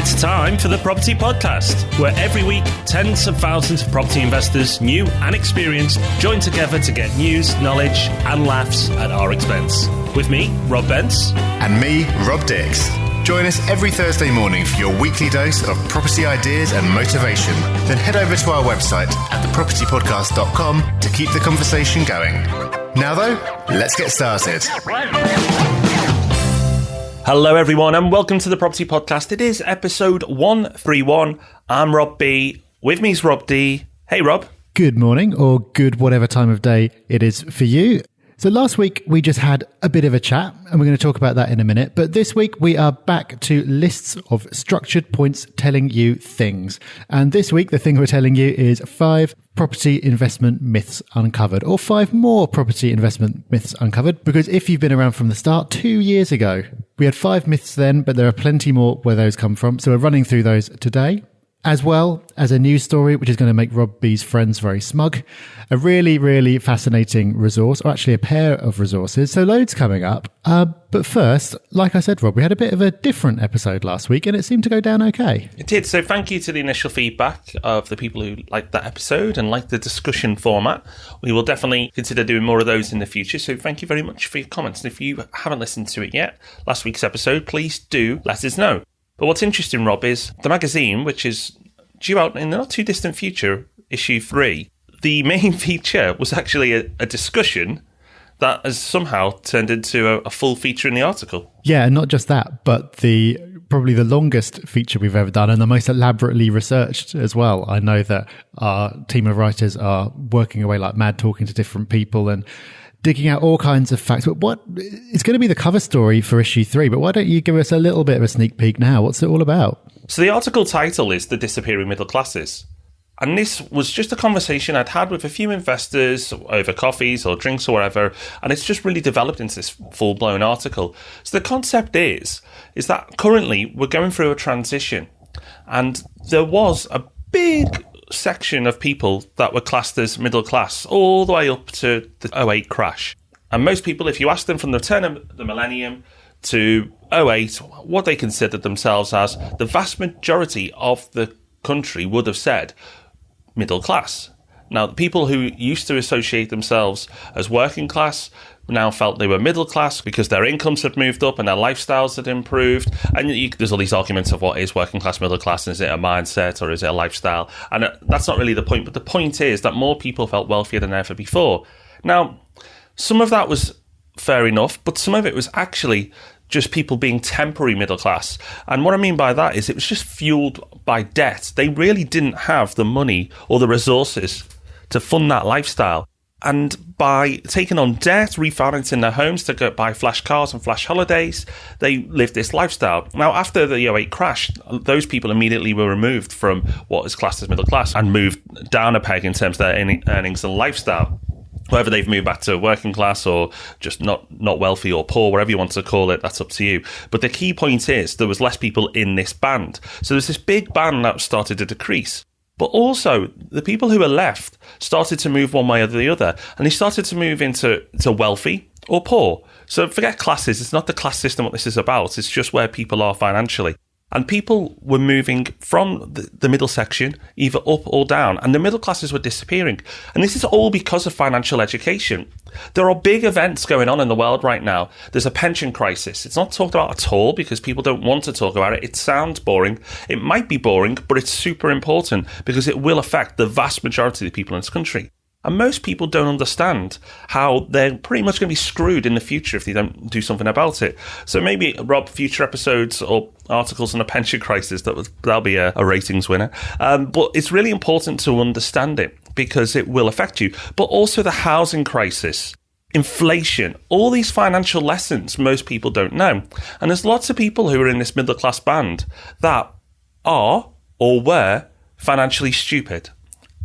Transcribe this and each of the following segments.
It's time for the Property Podcast, where every week tens of thousands of property investors, new and experienced, join together to get news, knowledge and laughs at our expense. With me, Rob Bence. And me, Rob Dix. Join us every Thursday morning for your weekly dose of property ideas and motivation. Then head over to our website at thepropertypodcast.com to keep the conversation going. Now though, let's get started. Hello everyone and welcome to the Property Podcast. It is episode 131. I'm Rob B. With me is Rob D. Hey Rob. Good morning, or good whatever time of day it is for you. So last week we just had a bit of a chat and we're going to talk about that in a minute. But this week we are back to lists of structured points telling you things. And this week the thing we're telling you is 5 property investment myths uncovered, or 5 more property investment myths uncovered. Because if you've been around from the start, 2 years ago, we had 5 myths then, but there are plenty more where those come from. So we're running through those today, as well as a news story, which is going to make Rob B's friends very smug. A really, really fascinating resource, or actually a pair of resources. So loads coming up. But first, like I said, Rob, we had a bit of a different episode last week and it seemed to go down okay. It did. So thank you to the initial feedback of the people who liked that episode and liked the discussion format. We will definitely consider doing more of those in the future. So thank you very much for your comments. And if you haven't listened to it yet, last week's episode, please do let us know. But what's interesting, Rob, is the magazine, which is due out in the not too distant future, issue 3, the main feature was actually a discussion that has somehow turned into a full feature in the article. Yeah, and not just that, but probably the longest feature we've ever done and the most elaborately researched as well. I know that our team of writers are working away like mad, talking to different people and digging out all kinds of facts. But it's going to be the cover story for issue 3, but why don't you give us a little bit of a sneak peek now? What's it all about? So the article title is The Disappearing Middle Classes. And this was just a conversation I'd had with a few investors over coffees or drinks or whatever, and it's just really developed into this full-blown article. So the concept is that currently we're going through a transition, and there was a big section of people that were classed as middle class all the way up to the '08 crash. And most people, if you ask them from the turn of the millennium to '08, what they considered themselves as, the vast majority of the country would have said middle class. Now, the people who used to associate themselves as working class now felt they were middle class because their incomes had moved up and their lifestyles had improved. And there's all these arguments of what is working class, middle class, and is it a mindset or is it a lifestyle? And that's not really the point. But the point is that more people felt wealthier than ever before. Now, some of that was fair enough, but some of it was actually just people being temporary middle class. And what I mean by that is it was just fueled by debt. They really didn't have the money or the resources to fund that lifestyle. And by taking on debt, refinancing their homes to go buy flash cars and flash holidays, they lived this lifestyle. Now, after the '08 crash, those people immediately were removed from what is classed as middle class and moved down a peg in terms of their earnings and lifestyle. Whether they've moved back to working class or just not wealthy or poor, whatever you want to call it, that's up to you. But the key point is there was less people in this band. So there's this big band that started to decrease. But also, the people who were left started to move one way or the other. And they started to move into wealthy or poor. So forget classes. It's not the class system what this is about. It's just where people are financially. And people were moving from the middle section, either up or down, and the middle classes were disappearing. And this is all because of financial education. There are big events going on in the world right now. There's a pension crisis. It's not talked about at all because people don't want to talk about it. It sounds boring. It might be boring, but it's super important because it will affect the vast majority of the people in this country. And most people don't understand how they're pretty much going to be screwed in the future if they don't do something about it. So maybe, Rob, future episodes or articles on a pension crisis, that'll be a ratings winner. But it's really important to understand it because it will affect you. But also the housing crisis, inflation, all these financial lessons most people don't know. And there's lots of people who are in this middle class band that are or were financially stupid.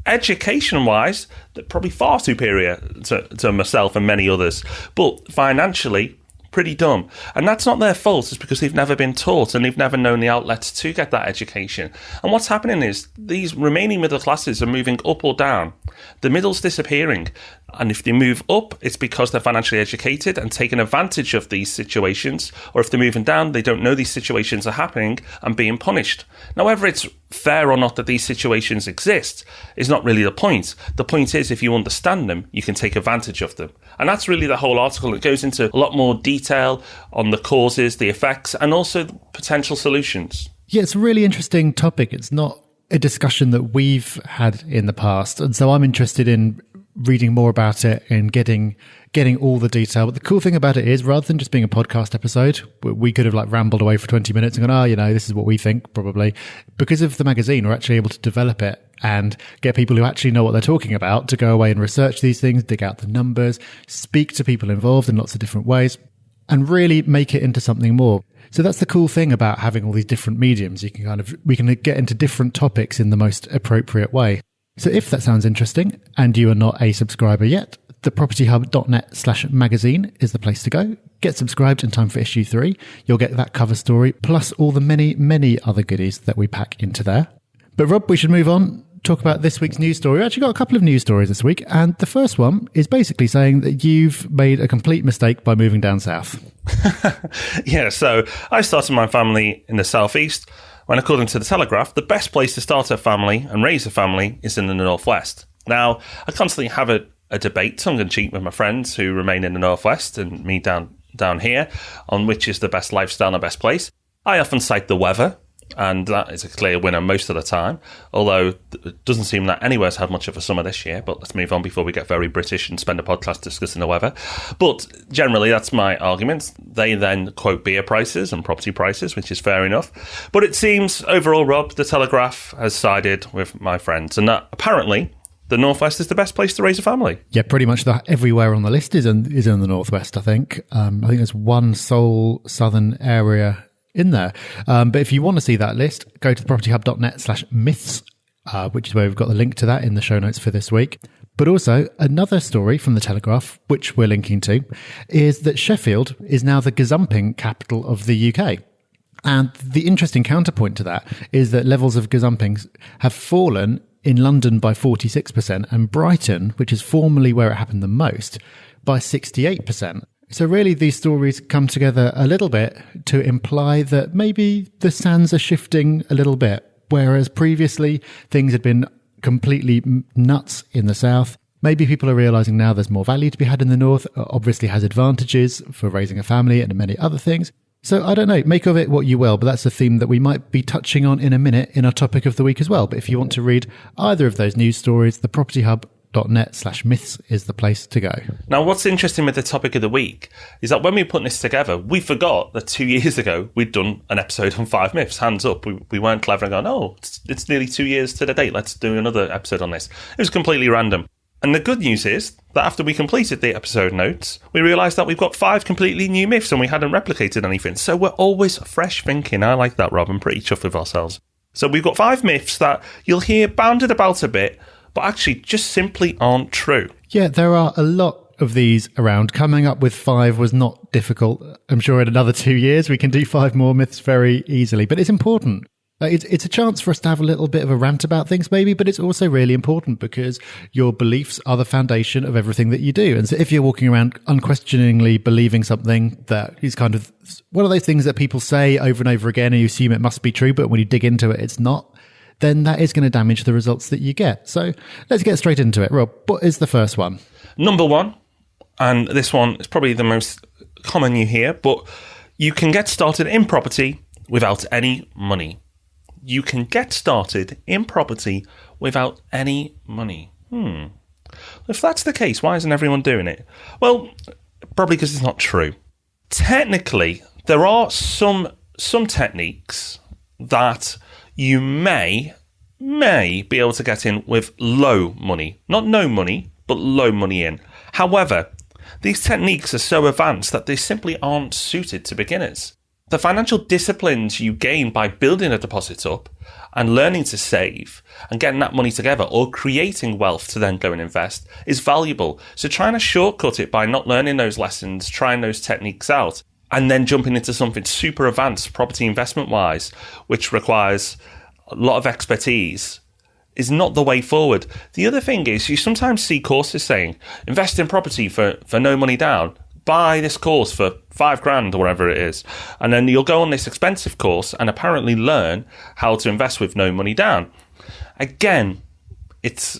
Education-wise, they're probably far superior to myself and many others. But financially, pretty dumb. And that's not their fault. It's because they've never been taught and they've never known the outlets to get that education. And what's happening is these remaining middle classes are moving up or down. The middle's disappearing. And if they move up, it's because they're financially educated and taking advantage of these situations. Or if they're moving down, they don't know these situations are happening and being punished. Now, whether it's fair or not that these situations exist is not really the point. The point is, if you understand them, you can take advantage of them. And that's really the whole article. It goes into a lot more detail on the causes, the effects, and also the potential solutions. Yeah, it's a really interesting topic. It's not a discussion that we've had in the past. And so I'm interested in reading more about it and getting all the detail. But the cool thing about it is, rather than just being a podcast episode, we could have like rambled away for 20 minutes and gone, this is what we think probably. Because of the magazine, we're actually able to develop it and get people who actually know what they're talking about to go away and research these things, dig out the numbers, speak to people involved in lots of different ways, and really make it into something more. So that's the cool thing about having all these different mediums. We can get into different topics in the most appropriate way. So if that sounds interesting and you are not a subscriber yet, thepropertyhub.net/magazine is the place to go. Get subscribed in time for issue 3. You'll get that cover story plus all the many, many other goodies that we pack into there. But Rob, we should move on. Talk about this week's news story. We actually got a couple of news stories this week, and the first one is basically saying that you've made a complete mistake by moving down south. Yeah, so I started my family in the southeast, when according to the Telegraph, the best place to start a family and raise a family is in the northwest. Now, I constantly have a debate, tongue-in-cheek, with my friends who remain in the northwest and me down here, on which is the best lifestyle and the best place. I often cite the weather, and that is a clear winner most of the time, although it doesn't seem that anywhere's had much of a summer this year. But let's move on before we get very British and spend a podcast discussing the weather. But generally, that's my argument. They then quote beer prices and property prices, which is fair enough. But it seems, overall, Rob, the Telegraph has sided with my friends, and that apparently the northwest is the best place to raise a family. Yeah, pretty much everywhere on the list is in the northwest, I think. I think there's one sole southern area in there. But if you want to see that list, go to thepropertyhub.net/myths, which is where we've got the link to that in the show notes for this week. But also another story from the Telegraph, which we're linking to, is that Sheffield is now the gazumping capital of the UK. And the interesting counterpoint to that is that levels of gazumping have fallen in London by 46% and Brighton, which is formerly where it happened the most, by 68%. So really, these stories come together a little bit to imply that maybe the sands are shifting a little bit, whereas previously things had been completely nuts in the south. Maybe people are realising now there's more value to be had in the north. It obviously has advantages for raising a family and many other things. So I don't know, make of it what you will, but that's a theme that we might be touching on in a minute in our topic of the week as well. But if you want to read either of those news stories, the propertyhub.net/myths is the place to go. Now, what's interesting with the topic of the week is that when we put this together, we forgot that 2 years ago we'd done an episode on 5 myths. Hands up. We weren't clever and gone, it's nearly 2 years to the date. Let's do another episode on this. It was completely random. And the good news is that after we completed the episode notes, we realised that we've got 5 completely new myths and we hadn't replicated anything. So we're always fresh thinking. I like that, Rob. I'm pretty chuffed with ourselves. So we've got 5 myths that you'll hear bounded about a bit, but actually just simply aren't true. Yeah, there are a lot of these around. Coming up with 5 was not difficult. I'm sure in another 2 years we can do 5 more myths very easily, but it's important. It's a chance for us to have a little bit of a rant about things maybe, but it's also really important because your beliefs are the foundation of everything that you do. And so if you're walking around unquestioningly believing something that is kind of one of those things that people say over and over again and you assume it must be true, but when you dig into it, it's not, then that is going to damage the results that you get. So let's get straight into it. Rob, what is the first one? Number 1, and this one is probably the most common you hear, but you can get started in property without any money. You can get started in property without any money. If that's the case, why isn't everyone doing it? Well, probably because it's not true. Technically, there are some techniques that you may be able to get in with low money. Not no money, but low money in. However, these techniques are so advanced that they simply aren't suited to beginners. The financial disciplines you gain by building a deposit up and learning to save and getting that money together or creating wealth to then go and invest is valuable. So trying to shortcut it by not learning those lessons, trying those techniques out, and then jumping into something super advanced property investment wise, which requires a lot of expertise, is not the way forward. The other thing is, you sometimes see courses saying, invest in property for no money down, buy this course for $5,000 or whatever it is. And then you'll go on this expensive course and apparently learn how to invest with no money down. Again, it's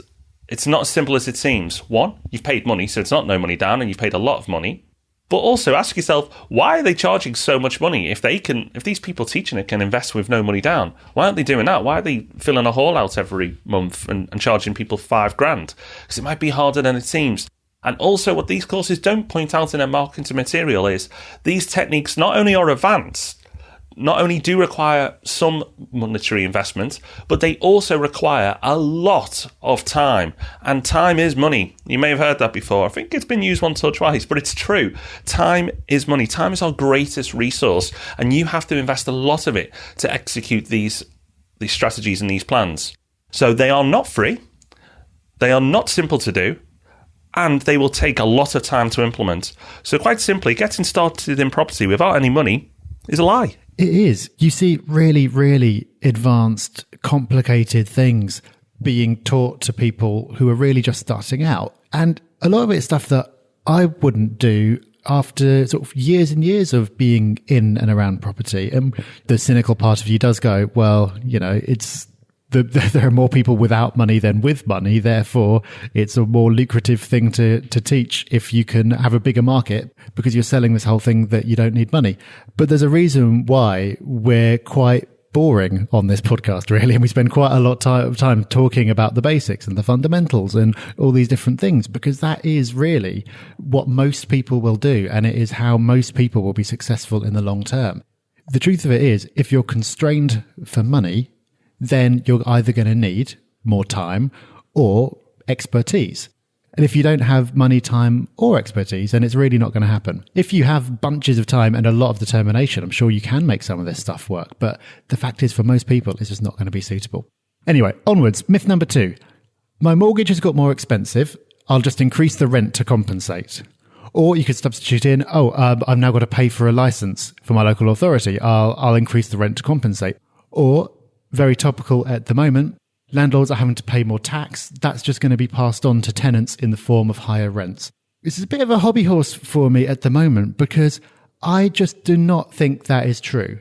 not as simple as it seems. One, you've paid money, so it's not no money down, and you've paid a lot of money. But also ask yourself, why are they charging so much money? If these people teaching it can invest with no money down, why aren't they doing that? Why are they filling a hall out every month and charging people $5,000? Because it might be harder than it seems. And also what these courses don't point out in their marketing material is these techniques not only are advanced, not only do require some monetary investment, but they also require a lot of time. And time is money. You may have heard that before. I think it's been used once or twice, but it's true. Time is money. Time is our greatest resource, and you have to invest a lot of it to execute these strategies and these plans. So they are not free. They are not simple to do. And they will take a lot of time to implement. So quite simply, getting started in property without any money is a lie. It is. You see really, really advanced, complicated things being taught to people who are really just starting out. And a lot of it is stuff that I wouldn't do after sort of years and years of being in and around property. And the cynical part of you does go, well, it's there are more people without money than with money. Therefore, it's a more lucrative thing to teach if you can have a bigger market, because you're selling this whole thing that you don't need money. But there's a reason why we're quite boring on this podcast, really. And we spend quite a lot of time talking about the basics and the fundamentals and all these different things, because that is really what most people will do. And it is how most people will be successful in the long term. The truth of it is, if you're constrained for money, then you're either going to need more time or expertise. And if you don't have money, time, or expertise, then it's really not going to happen. If you have bunches of time and a lot of determination, I'm sure you can make some of this stuff work. But the fact is, for most people, it's just not going to be suitable. Anyway, onwards. Myth number 2. My mortgage has got more expensive. I'll just increase the rent to compensate. Or you could substitute in, I've now got to pay for a license for my local authority. I'll increase the rent to compensate. Or, very topical at the moment, landlords are having to pay more tax. That's just going to be passed on to tenants in the form of higher rents. This is a bit of a hobby horse for me at the moment, because I just do not think that is true.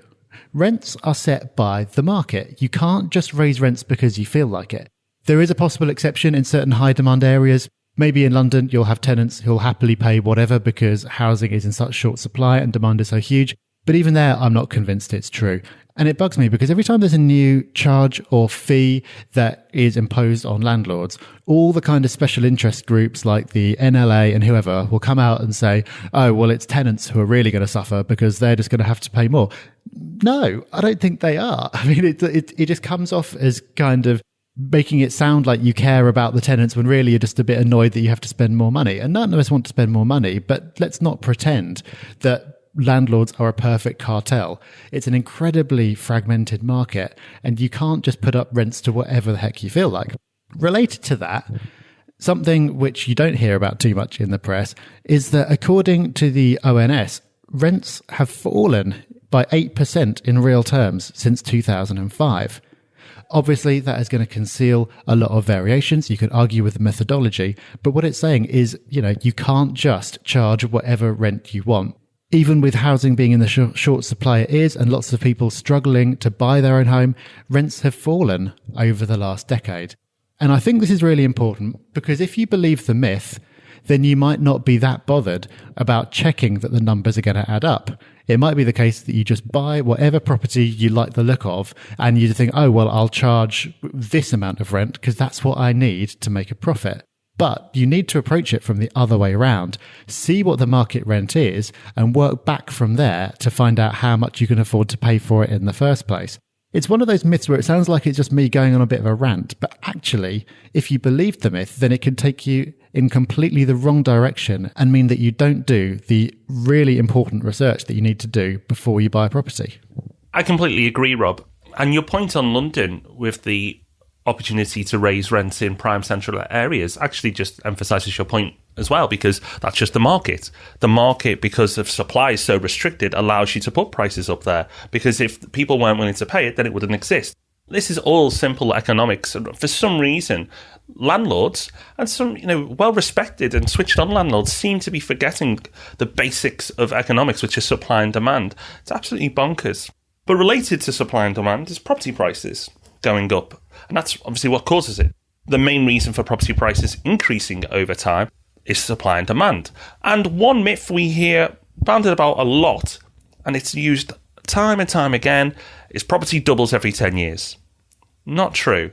Rents are set by the market. You can't just raise rents because you feel like it. There is a possible exception in certain high demand areas. Maybe in London, you'll have tenants who'll happily pay whatever because housing is in such short supply and demand is so huge. But even there, I'm not convinced it's true. And it bugs me because every time there's a new charge or fee that is imposed on landlords, all the kind of special interest groups like the NLA and whoever will come out and say, oh, well, it's tenants who are really going to suffer because they're just going to have to pay more. No, I don't think they are. I mean, it just comes off as kind of making it sound like you care about the tenants when really you're just a bit annoyed that you have to spend more money. And none of us want to spend more money, but let's not pretend that landlords are a perfect cartel. It's an incredibly fragmented market, and you can't just put up rents to whatever the heck you feel like. Related to that, something which you don't hear about too much in the press is that according to the ONS, rents have fallen by 8% in real terms since 2005. Obviously, that is going to conceal a lot of variations. You could argue with the methodology, but what it's saying is, you can't just charge whatever rent you want. Even with housing being in the short supply it is, and lots of people struggling to buy their own home, rents have fallen over the last decade. And I think this is really important, because if you believe the myth, then you might not be that bothered about checking that the numbers are going to add up. It might be the case that you just buy whatever property you like the look of, and you think, oh, well, I'll charge this amount of rent because that's what I need to make a profit. But you need to approach it from the other way around. See what the market rent is and work back from there to find out how much you can afford to pay for it in the first place. It's one of those myths where it sounds like it's just me going on a bit of a rant, but actually, if you believe the myth, then it can take you in completely the wrong direction and mean that you don't do the really important research that you need to do before you buy a property. I completely agree, Rob. And your point on London with the opportunity to raise rents in prime central areas actually just emphasises your point as well, because that's just the market. The market, because of supply is so restricted, allows you to put prices up there, because if people weren't willing to pay it, then it wouldn't exist. This is all simple economics. For some reason, landlords and some, well-respected and switched-on landlords seem to be forgetting the basics of economics, which is supply and demand. It's absolutely bonkers. But related to supply and demand is property prices going up. And that's obviously what causes it. The main reason for property prices increasing over time is supply and demand. And one myth we hear bandied about a lot, and it's used time and time again, is property doubles every 10 years. Not true.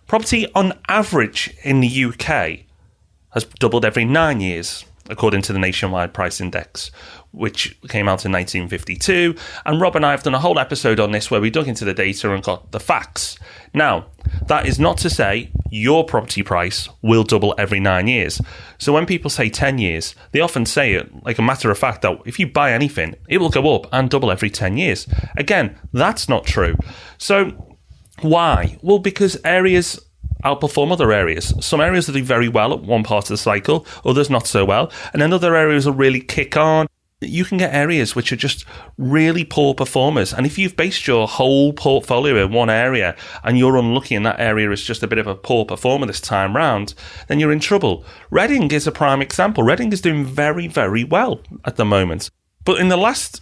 Property on average in the UK has doubled every 9 years, according to the Nationwide Price Index, which came out in 1952. And Rob and I have done a whole episode on this where we dug into the data and got the facts. Now, that is not to say your property price will double every 9 years. So when people say 10 years, they often say it like a matter of fact that if you buy anything, it will go up and double every 10 years. Again, that's not true. So why? Well, because areas outperform other areas. Some areas will do very well at one part of the cycle, others not so well, and then other areas will really kick on. You can get areas which are just really poor performers, and if you've based your whole portfolio in one area and you're unlucky and that area is just a bit of a poor performer this time round, then you're in trouble. Reading is a prime example. Reading is doing very, very well at the moment. But in the last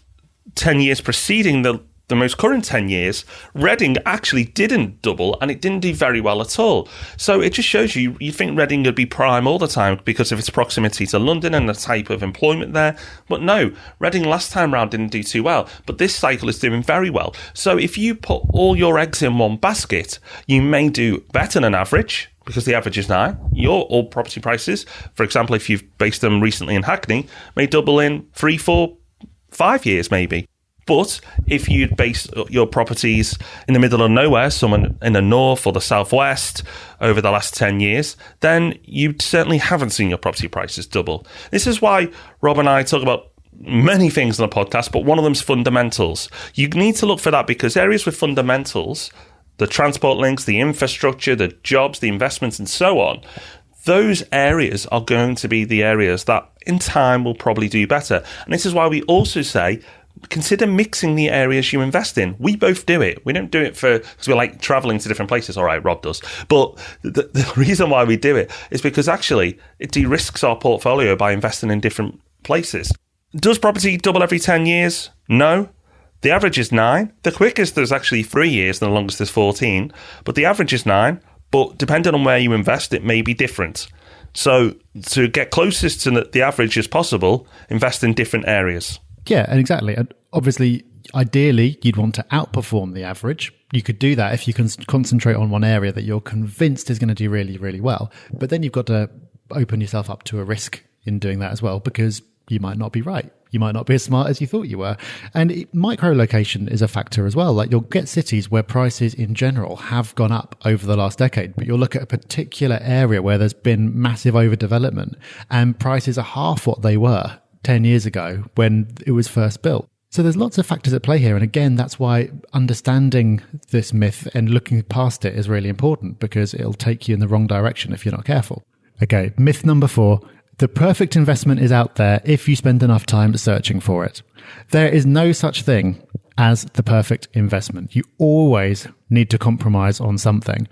10 years preceding the most current 10 years, Reading actually didn't double and it didn't do very well at all. So it just shows you think Reading would be prime all the time because of its proximity to London and the type of employment there. But no, Reading last time round didn't do too well, but this cycle is doing very well. So if you put all your eggs in one basket, you may do better than average, because the average is 9. Your all property prices, for example, if you've based them recently in Hackney, may double in 3, 4, 5 years maybe. But if you'd base your properties in the middle of nowhere, someone in the north or the southwest over the last 10 years, then you certainly haven't seen your property prices double. This is why Rob and I talk about many things on the podcast, but one of them's fundamentals. You need to look for that, because areas with fundamentals, the transport links, the infrastructure, the jobs, the investments, and so on, those areas are going to be the areas that in time will probably do better. And this is why we also say, consider mixing the areas you invest in. We both do it. We don't do it because we like traveling to different places. All right, Rob does. But the reason why we do it is because actually it de-risks our portfolio by investing in different places. Does property double every 10 years? No. The average is 9. The quickest is actually 3 years and the longest is 14. But the average is 9. But depending on where you invest, it may be different. So to get closest to the average as possible, invest in different areas. Yeah, and exactly. And obviously, ideally, you'd want to outperform the average. You could do that if you can concentrate on one area that you're convinced is going to do really, really well. But then you've got to open yourself up to a risk in doing that as well, because you might not be right. You might not be as smart as you thought you were. And micro-location is a factor as well. Like, you'll get cities where prices in general have gone up over the last decade, but you'll look at a particular area where there's been massive overdevelopment and prices are half what they were 10 years ago when it was first built. So there's lots of factors at play here. And again, that's why understanding this myth and looking past it is really important, because it'll take you in the wrong direction if you're not careful. Okay, myth number 4. The perfect investment is out there if you spend enough time searching for it. There is no such thing as the perfect investment. You always need to compromise on something.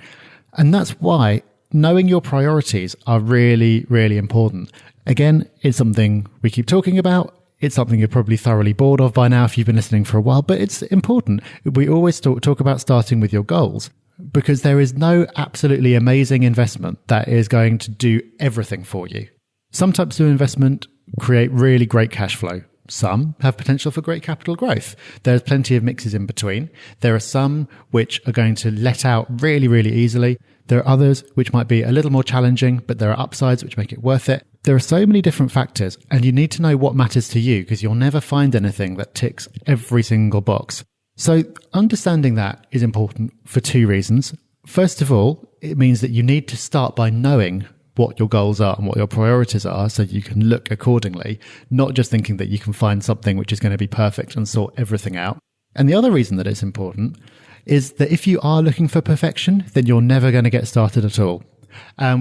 And that's why knowing your priorities are really, really important. Again, it's something we keep talking about. It's something you're probably thoroughly bored of by now if you've been listening for a while, but it's important. We always talk about starting with your goals, because there is no absolutely amazing investment that is going to do everything for you. Some types of investment create really great cash flow. Some have potential for great capital growth. There's plenty of mixes in between. There are some which are going to let out really, really easily. There are others which might be a little more challenging, but there are upsides which make it worth it. There are so many different factors, and you need to know what matters to you, because you'll never find anything that ticks every single box. So understanding that is important for 2 reasons. First of all, it means that you need to start by knowing what your goals are and what your priorities are, so you can look accordingly, not just thinking that you can find something which is going to be perfect and sort everything out. And the other reason that it's important is that if you are looking for perfection, then you're never going to get started at all.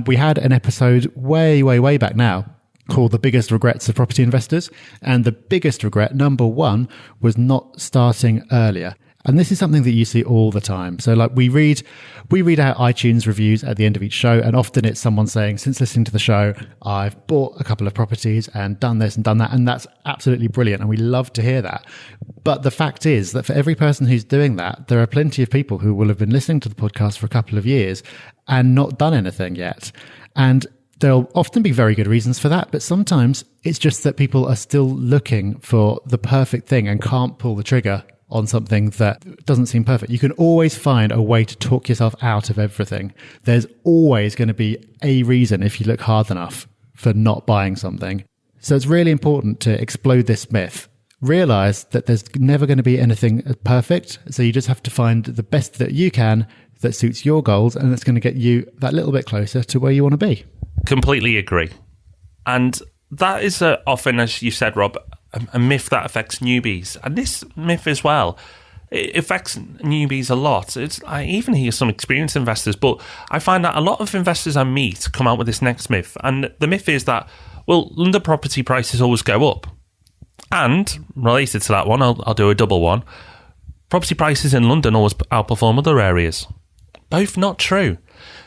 We had an episode way back now called The Biggest Regrets of Property Investors. And the biggest regret, number one, was not starting earlier. And this is something that you see all the time. So like we read out iTunes reviews at the end of each show, and often it's someone saying, since listening to the show, I've bought a couple of properties and done this and done that. And that's absolutely brilliant. And we love to hear that. But the fact is that for every person who's doing that, there are plenty of people who will have been listening to the podcast for a couple of years and not done anything yet. And there'll often be very good reasons for that, but sometimes it's just that people are still looking for the perfect thing and can't pull the trigger on something that doesn't seem perfect. You can always find a way to talk yourself out of everything. There's always going to be a reason, if you look hard enough, for not buying something. So it's really important to explode this myth. Realize that there's never going to be anything perfect. So you just have to find the best that you can that suits your goals, and that's going to get you that little bit closer to where you want to be. Completely agree. And that is often, as you said, Rob, a myth that affects newbies. And this myth as well, it affects newbies a lot. I even hear some experienced investors, but I find that a lot of investors I meet come out with this next myth. And the myth is that, well, London property prices always go up. And related to that one, I'll do a double one. Property prices in London always outperform other areas. Both not true.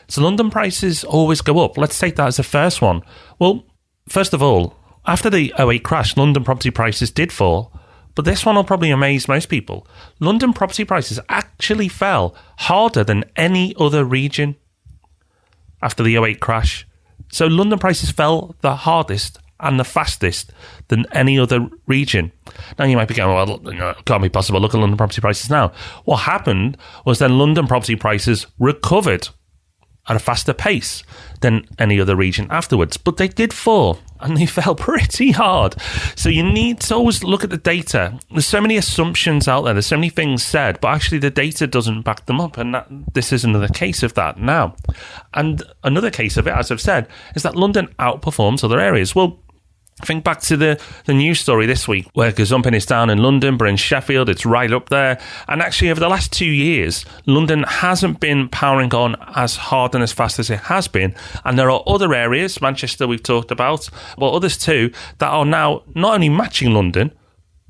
So London prices always go up. Let's take that as the first one. Well, first of all, after the 2008 crash, London property prices did fall. But this one will probably amaze most people. London property prices actually fell harder than any other region after the 2008 crash. So London prices fell the hardest and the fastest than any other region. Now you might be going, well, it can't be possible. Look at London property prices now. What happened was then London property prices recovered at a faster pace than any other region afterwards. But they did fall, and they fell pretty hard. So you need to always look at the data. There's so many assumptions out there. There's so many things said, but actually the data doesn't back them up. And this is another case of that now. And another case of it, as I've said, is that London outperforms other areas. Well, think back to the news story this week where gazumping is down in London, but in Sheffield it's right up there. And actually over the last 2 years, London hasn't been powering on as hard and as fast as it has been. And there are other areas, Manchester we've talked about, but others too, that are now not only matching London,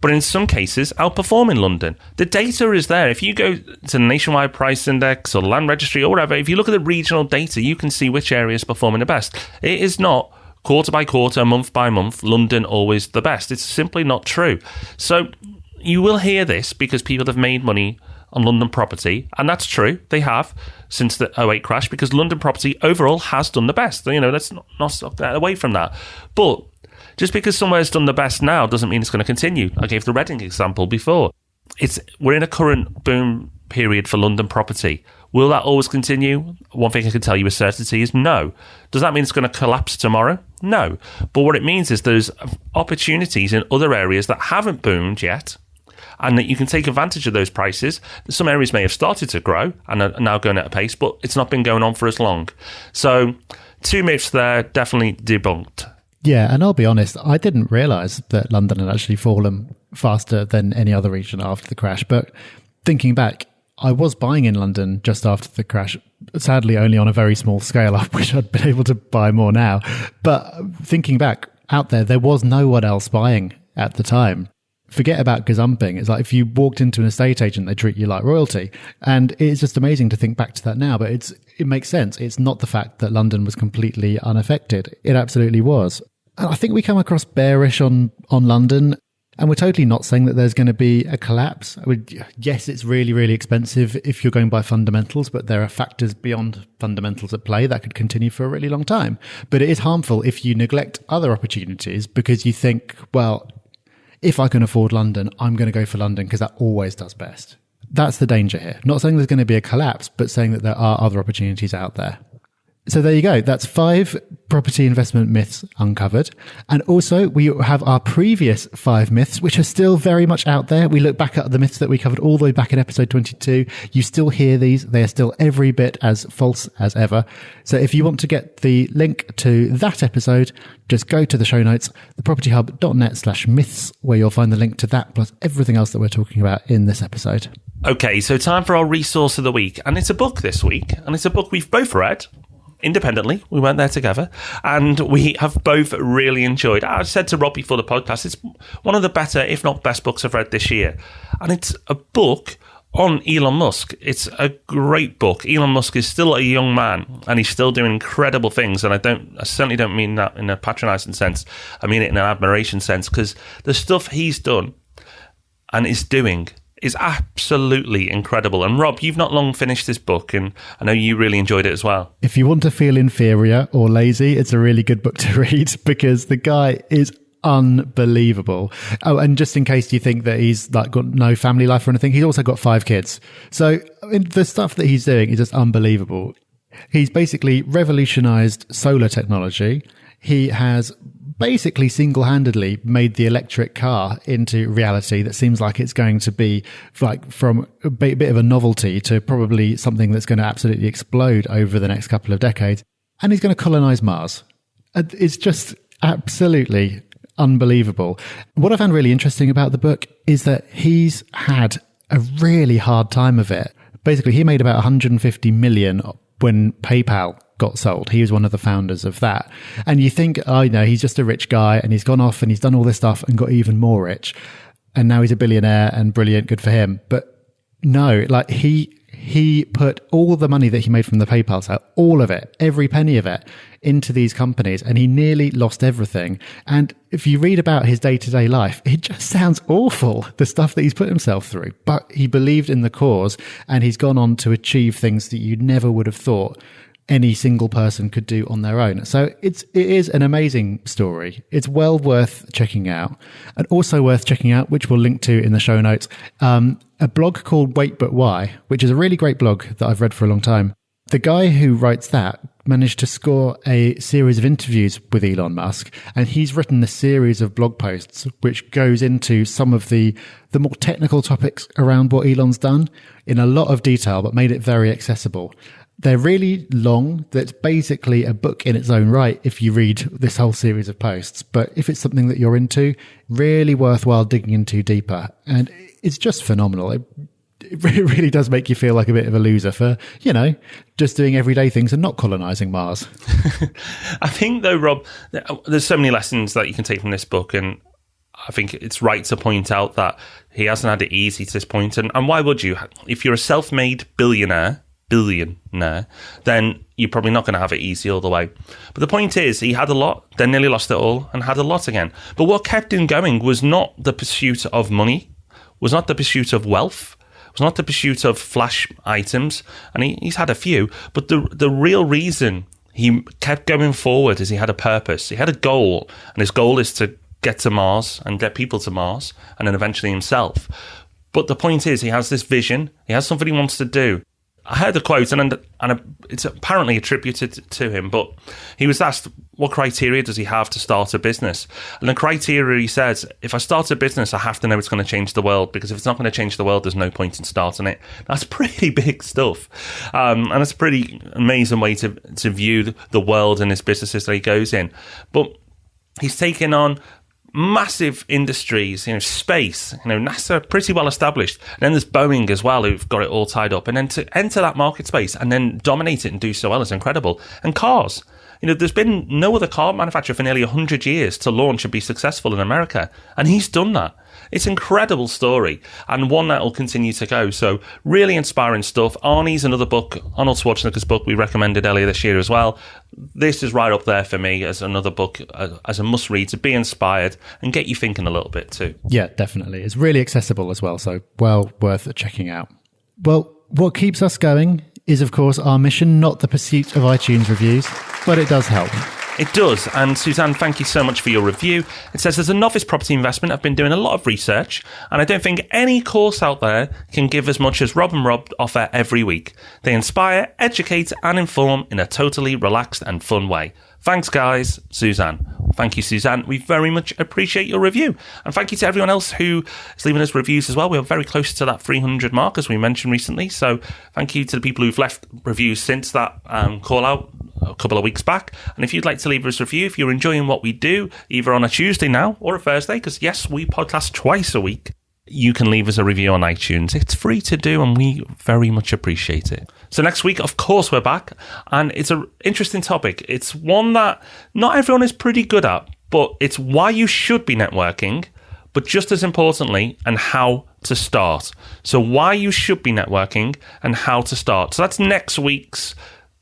but in some cases outperforming London. The data is there. If you go to the Nationwide Price Index or the Land Registry or whatever, if you look at the regional data, you can see which area is performing the best. It is not quarter by quarter, month by month, London always the best. It's simply not true. So you will hear this because people have made money on London property, and that's true. They have since the 2008 crash, because London property overall has done the best. You know, let's not stop that away from that. But just because somewhere's done the best now doesn't mean it's going to continue. I gave the Reading example before. We're in a current boom period for London property. Will that always continue? One thing I can tell you with certainty is no. Does that mean it's going to collapse tomorrow? No. But what it means is there's opportunities in other areas that haven't boomed yet, and that you can take advantage of those prices. Some areas may have started to grow and are now going at a pace, but it's not been going on for as long. So 2 myths there, definitely debunked. Yeah, and I'll be honest, I didn't realise that London had actually fallen faster than any other region after the crash. But thinking back, I was buying in London just after the crash, sadly only on a very small scale. I wish I'd been able to buy more now. But thinking back, out there was no one else buying at the time. Forget about gazumping. It's like if you walked into an estate agent, they treat you like royalty. And it's just amazing to think back to that now. But it makes sense. It's not the fact that London was completely unaffected. It absolutely was. And I think we come across bearish on London. And we're totally not saying that there's going to be a collapse. Yes, it's really, really expensive if you're going by fundamentals, but there are factors beyond fundamentals at play that could continue for a really long time. But it is harmful if you neglect other opportunities because you think, well, if I can afford London, I'm going to go for London because that always does best. That's the danger here. Not saying there's going to be a collapse, but saying that there are other opportunities out there. So there you go. That's 5 property investment myths uncovered. And also we have our previous 5 myths, which are still very much out there. We look back at the myths that we covered all the way back in episode 22. You still hear these. They are still every bit as false as ever. So if you want to get the link to that episode, just go to the show notes, thepropertyhub.net/myths, where you'll find the link to that plus everything else that we're talking about in this episode. Okay, so time for our resource of the week. And it's a book this week. And it's a book we've both read. independently. We went there together, and we have both really enjoyed. I said to Rob before the podcast, it's one of the better, if not best, books I've read this year. And it's a book on Elon Musk. It's a great book. Elon Musk is still a young man, and he's still doing incredible things. And I certainly don't mean that in a patronizing sense. I mean it in an admiration sense, because the stuff he's done and is doing is absolutely incredible. And Rob, you've not long finished this book, and I know you really enjoyed it as well. If you want to feel inferior or lazy, it's a really good book to read, because the guy is unbelievable. Oh, and just in case you think that he's like got no family life or anything, he's also got 5 kids. So I mean, the stuff that he's doing is just unbelievable. He's basically revolutionized solar technology. He has basically single-handedly made the electric car into reality that seems like it's going to be like from a bit of a novelty to probably something that's going to absolutely explode over the next couple of decades. And he's going to colonize Mars. It's just absolutely unbelievable. What I found really interesting about the book is that he's had a really hard time of it. Basically, he made about 150 million when PayPal got sold. He was one of the founders of that. And you think, oh, he's just a rich guy and he's gone off and he's done all this stuff and got even more rich. And now he's a billionaire and brilliant, good for him. But no, like he put all the money that he made from the PayPal sale, all of it, every penny of it, into these companies, and he nearly lost everything. And if you read about his day-to-day life, it just sounds awful, the stuff that he's put himself through. But he believed in the cause, and he's gone on to achieve things that you never would have thought any single person could do on their own. So it is an amazing story. It's well worth checking out, and also worth checking out, which we'll link to in the show notes, a blog called Wait But Why, which is a really great blog that I've read for a long time. The guy who writes that managed to score a series of interviews with Elon Musk, and he's written a series of blog posts which goes into some of the more technical topics around what Elon's done in a lot of detail, but made it very accessible. They're really long. That's basically a book in its own right if you read this whole series of posts. But if it's something that you're into, really worthwhile digging into deeper. And it's just phenomenal. It really does make you feel like a bit of a loser for, just doing everyday things and not colonizing Mars. I think, though, Rob, there's so many lessons that you can take from this book. And I think it's right to point out that he hasn't had it easy to this point. And why would you? If you're a self-made billionaire, then you're probably not going to have it easy all the way. But the point is, he had a lot, then nearly lost it all, and had a lot again. But what kept him going was not the pursuit of money, was not the pursuit of wealth, was not the pursuit of flash items, and he's had a few, but the real reason he kept going forward is he had a purpose. He had a goal, and his goal is to get to Mars and get people to Mars, and then eventually himself. But the point is, he has this vision, he has something he wants to do. I heard the quote, and it's apparently attributed to him, but he was asked, what criteria does he have to start a business? And the criteria, he says, if I start a business, I have to know it's going to change the world, because if it's not going to change the world, there's no point in starting it. That's pretty big stuff. And it's a pretty amazing way to view the world and his businesses that he goes in. But he's taken on massive industries, space, NASA, pretty well established. And then there's Boeing as well, who've got it all tied up. And then to enter that market space and then dominate it and do so well is incredible. And cars. There's been no other car manufacturer for nearly 100 years to launch and be successful in America. And he's done that. It's an incredible story, and one that will continue to go. So really inspiring stuff. Arnie's another book, Arnold Schwarzenegger's book we recommended earlier this year as well. This is right up there for me as another book, as a must-read, to be inspired and get you thinking a little bit too. Yeah, definitely. It's really accessible as well, so well worth checking out. Well, what keeps us going is, of course, our mission, not the pursuit of iTunes reviews, but it does help. It does. And Suzanne, thank you so much for your review. It says, as a novice property investment, I've been doing a lot of research, and I don't think any course out there can give as much as Rob and Rob offer every week. They inspire, educate, and inform in a totally relaxed and fun way. Thanks, guys. Suzanne. Thank you, Suzanne. We very much appreciate your review. And thank you to everyone else who is leaving us reviews as well. We are very close to that 300 mark, as we mentioned recently. So thank you to the people who've left reviews since that call out a couple of weeks back. And if you'd like to leave us a review, if you're enjoying what we do, either on a Tuesday now or a Thursday, because yes, we podcast twice a week, you can leave us a review on iTunes. It's free to do, and we very much appreciate it. So next week, of course, we're back, and it's an interesting topic. It's one that not everyone is pretty good at, but it's why you should be networking, but just as importantly, and how to start. So why you should be networking and how to start. So that's next week's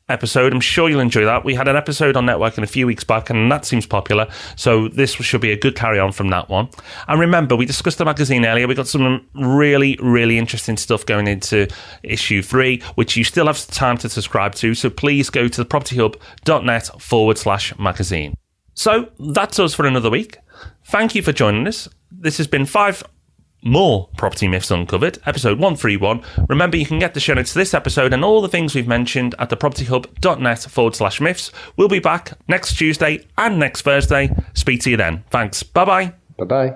episode. I'm sure you'll enjoy that. We had an episode on networking a few weeks back, and that seems popular. So this should be a good carry on from that one. And remember, we discussed the magazine earlier. We got some really, really interesting stuff going into issue 3, which you still have time to subscribe to. So please go to thepropertyhub.net/magazine. So that's us for another week. Thank you for joining us. This has been 5 more Property Myths Uncovered, episode 131. Remember, you can get the show notes to this episode and all the things we've mentioned at thepropertyhub.net/myths. We'll be back next Tuesday and next Thursday. Speak to you then. Thanks. Bye-bye. Bye-bye.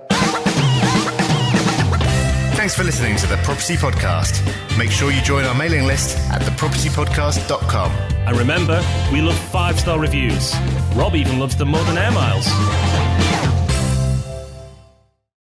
Thanks for listening to The Property Podcast. Make sure you join our mailing list at thepropertypodcast.com. And remember, we love 5-star reviews. Rob even loves them more than air miles.